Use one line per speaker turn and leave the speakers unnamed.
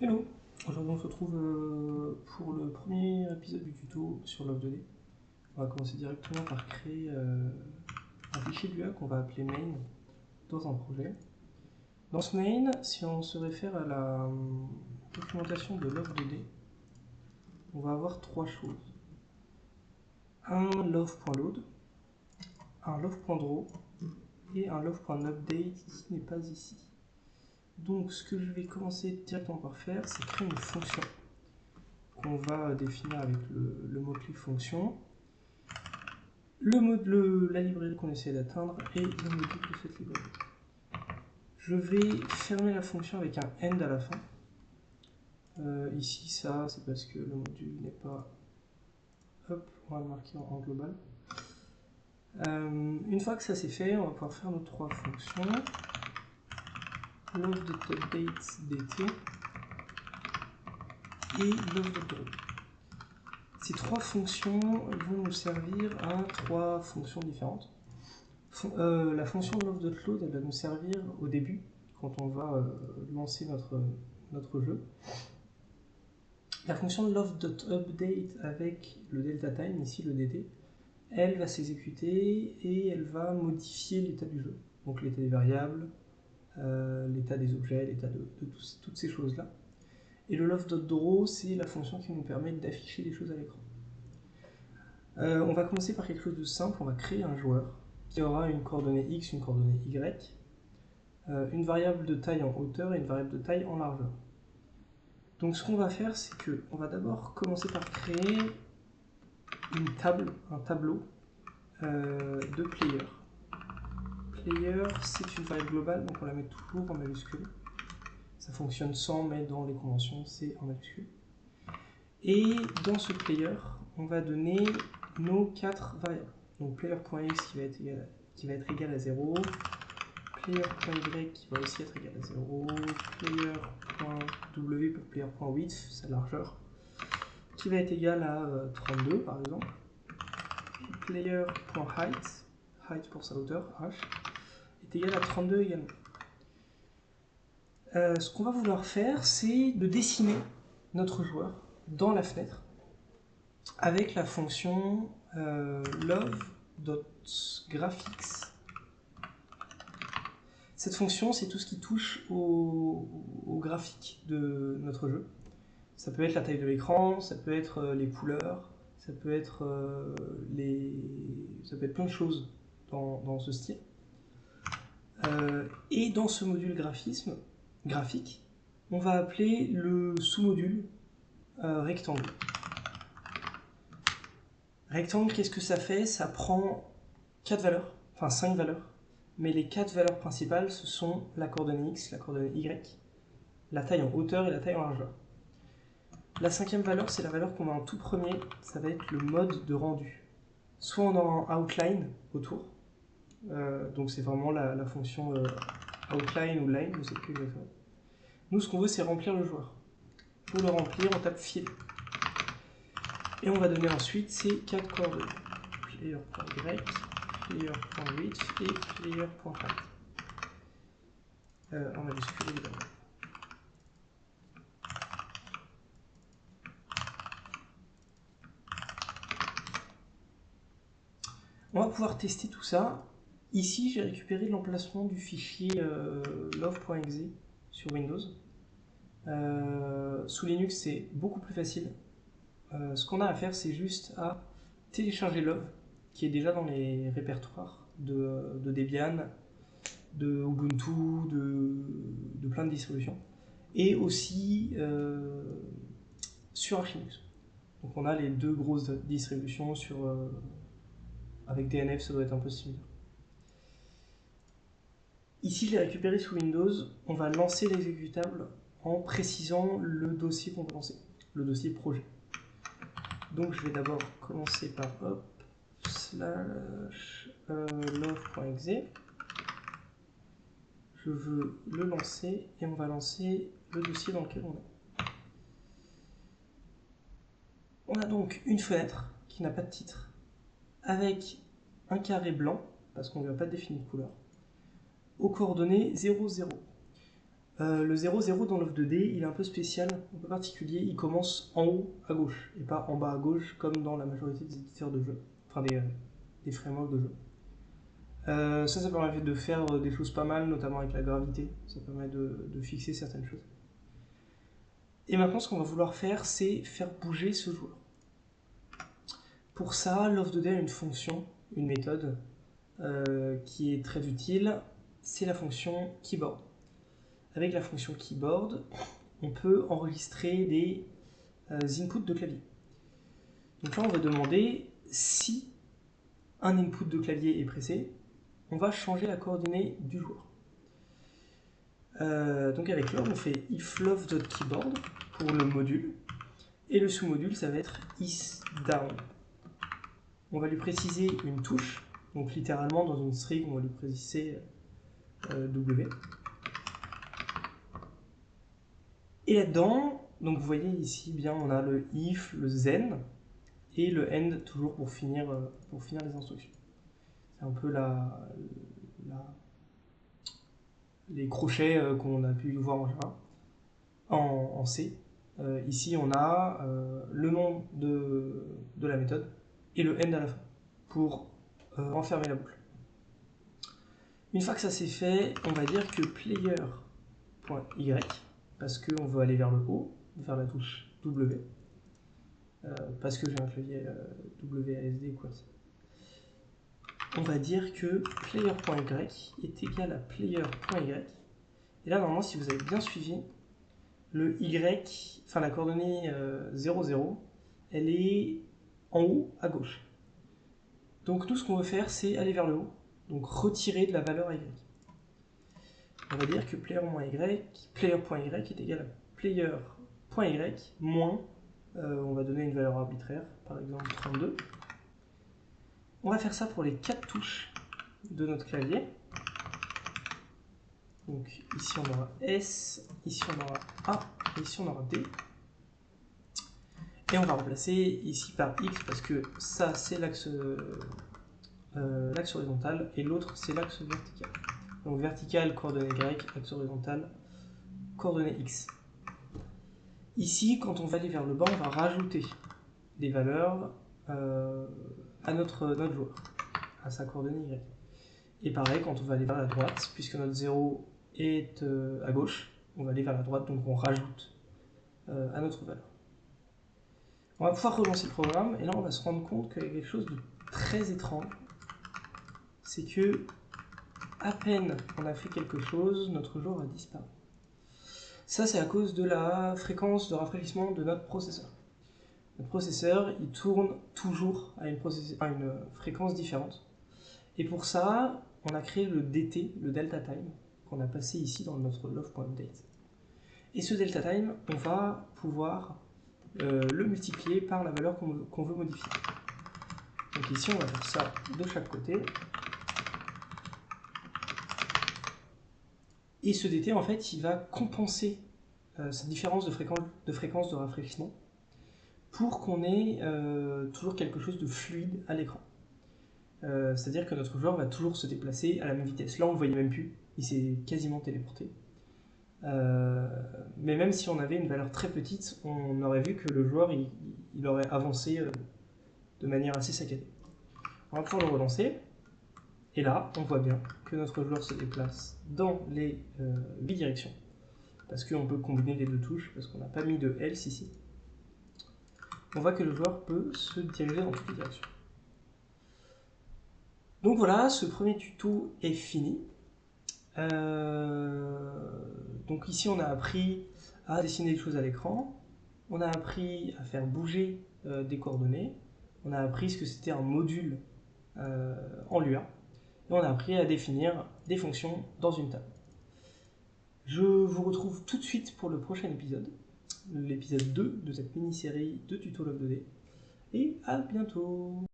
Hello, aujourd'hui on se retrouve pour le premier épisode du tuto sur Love2D. On va commencer directement par créer un fichier Lua qu'on va appeler main dans un projet. Dans ce main, si on se réfère à la documentation de Love2D, on va avoir trois choses. Un love.load, un love.draw et un love.update qui n'est pas ici. Donc ce que je vais commencer directement par faire, c'est créer une fonction qu'on va définir avec le mot-clé fonction, la librairie qu'on essaie d'atteindre et le module de cette librairie. Je vais fermer la fonction avec un end à la fin. Ici, ça, c'est parce que le module n'est pas... Hop, on va le marquer en global. Une fois que ça c'est fait, on va pouvoir faire nos trois fonctions. Love.update.dt et love.draw. Ces trois fonctions vont nous servir à trois fonctions différentes. La fonction love.load, elle va nous servir au début, quand on va lancer notre jeu. La fonction love.update avec le delta time, ici le dt, elle va s'exécuter et elle va modifier l'état du jeu. Donc l'état des variables, l'état des objets, l'état de toutes ces choses-là. Et le love.draw, c'est la fonction qui nous permet d'afficher des choses à l'écran. On va commencer par quelque chose de simple, on va créer un joueur qui aura une coordonnée x, une coordonnée y, une variable de taille en hauteur et une variable de taille en largeur. Donc ce qu'on va faire, c'est qu'on va d'abord commencer par créer une table, un tableau de player. Player, c'est une variable globale, donc on la met toujours en majuscule. Ça fonctionne sans, mais dans les conventions, c'est en majuscule. Et dans ce player, on va donner nos quatre variables. Donc player.x qui va être égal à 0, player.y qui va aussi être égal à 0, player.w, player.width, sa largeur, qui va être égal à 32 par exemple, player.height, height pour sa hauteur, h, est égal à 32 également. Ce qu'on va vouloir faire, c'est de dessiner notre joueur dans la fenêtre avec la fonction love.graphics. Cette fonction, c'est tout ce qui touche au graphique de notre jeu. Ça peut être la taille de l'écran, ça peut être les couleurs, ça peut être plein de choses dans ce style. Et dans ce module graphique, on va appeler le sous-module rectangle. Rectangle, qu'est-ce que ça fait? Ça prend 4 valeurs, enfin 5 valeurs, mais les 4 valeurs principales, ce sont la coordonnée x, la coordonnée y, la taille en hauteur et la taille en largeur. La cinquième valeur, c'est la valeur qu'on a en tout premier, ça va être le mode de rendu. Soit on aura un outline autour, donc c'est vraiment la fonction outline ou line, je ne sais plus exactement. Nous, ce qu'on veut, c'est remplir le joueur. Pour le remplir, on tape fill. Et on va donner ensuite ces 4 coordonnées. Player.y, player.width et player.height. En majuscule évidemment. On va pouvoir tester tout ça. Ici, j'ai récupéré l'emplacement du fichier love.exe sur Windows. Sous Linux, c'est beaucoup plus facile. Ce qu'on a à faire, c'est juste à télécharger Love, qui est déjà dans les répertoires de Debian, de Ubuntu, de plein de distributions, et aussi sur Arch Linux. Donc on a les deux grosses distributions avec DNF, ça doit être un peu similaire. Ici, je l'ai récupéré sous Windows. On va lancer l'exécutable en précisant le dossier qu'on va lancer, le dossier projet. Donc je vais d'abord commencer par love.exe. Je veux le lancer et on va lancer le dossier dans lequel on est. On a donc une fenêtre qui n'a pas de titre avec un carré blanc parce qu'on ne lui a pas défini de couleur aux coordonnées 0, 0. Le 0,0 dans Love2D, il est un peu spécial, un peu particulier, il commence en haut à gauche, et pas en bas à gauche, comme dans la majorité des éditeurs de jeux, enfin des frameworks de jeux. Ça permet de faire des choses pas mal, notamment avec la gravité, ça permet de fixer certaines choses. Et maintenant, ce qu'on va vouloir faire, c'est faire bouger ce joueur. Pour ça, Love2D a une fonction, une méthode, qui est très utile, c'est la fonction keyboard. Avec la fonction keyboard, on peut enregistrer des inputs de clavier. Donc là, on va demander si un input de clavier est pressé, on va changer la coordonnée du joueur. Donc avec love, on fait if love.keyboard pour le module, et le sous-module, ça va être isDown. On va lui préciser une touche, donc littéralement dans une string, on va lui préciser W. Et là-dedans, donc vous voyez ici bien, on a le if, le then, et le end toujours pour finir les instructions. C'est un peu les crochets qu'on a pu voir en Java, en C. Ici, on a le nom de la méthode et le end à la fin pour enfermer la boucle. Une fois que ça c'est fait, on va dire que player.y, parce qu'on veut aller vers le haut, vers la touche W, parce que j'ai un clavier WASD quoi. On va dire que player.y est égal à player.y. Et là, normalement, si vous avez bien suivi, le y, enfin la coordonnée 0,0, elle est en haut à gauche. Donc nous, ce qu'on veut faire, c'est aller vers le haut, donc retirer de la valeur à y. On va dire que player.y est égal à player.y moins, on va donner une valeur arbitraire, par exemple 32. On va faire ça pour les 4 touches de notre clavier. Donc ici on aura S, ici on aura A, et ici on aura D. Et on va remplacer ici par X parce que ça c'est l'axe horizontal et l'autre c'est l'axe vertical. Donc vertical, coordonnée Y, axe horizontal, coordonnée X. Ici, quand on va aller vers le bas, on va rajouter des valeurs à notre joueur, à sa coordonnée Y. Et pareil, quand on va aller vers la droite, puisque notre 0 est à gauche, on va aller vers la droite, donc on rajoute à notre valeur. On va pouvoir relancer le programme, et là on va se rendre compte qu'il y a quelque chose de très étrange. C'est que, à peine on a fait quelque chose, notre joueur a disparu. Ça, c'est à cause de la fréquence de rafraîchissement de notre processeur. Notre processeur, il tourne toujours à une fréquence différente. Et pour ça, on a créé le DT, le delta time, qu'on a passé ici dans notre love.update. Et ce delta time, on va pouvoir le multiplier par la valeur qu'on veut modifier. Donc ici, on va faire ça de chaque côté. Et ce DT, en fait, il va compenser cette différence de fréquence de rafraîchissement pour qu'on ait toujours quelque chose de fluide à l'écran. C'est-à-dire que notre joueur va toujours se déplacer à la même vitesse. Là, on ne le voyait même plus, il s'est quasiment téléporté. Mais même si on avait une valeur très petite, on aurait vu que le joueur il aurait avancé de manière assez saccadée. On va pouvoir le relancer. Et là, on voit bien que notre joueur se déplace dans les 8 directions. Parce qu'on peut combiner les deux touches, parce qu'on n'a pas mis de else ici. On voit que le joueur peut se diriger dans toutes les directions. Donc voilà, ce premier tuto est fini. Donc ici, on a appris à dessiner des choses à l'écran. On a appris à faire bouger des coordonnées. On a appris ce que c'était un module en Lua. Et on a appris à définir des fonctions dans une table. Je vous retrouve tout de suite pour le prochain épisode, l'épisode 2 de cette mini-série de tuto Love2D. Et à bientôt!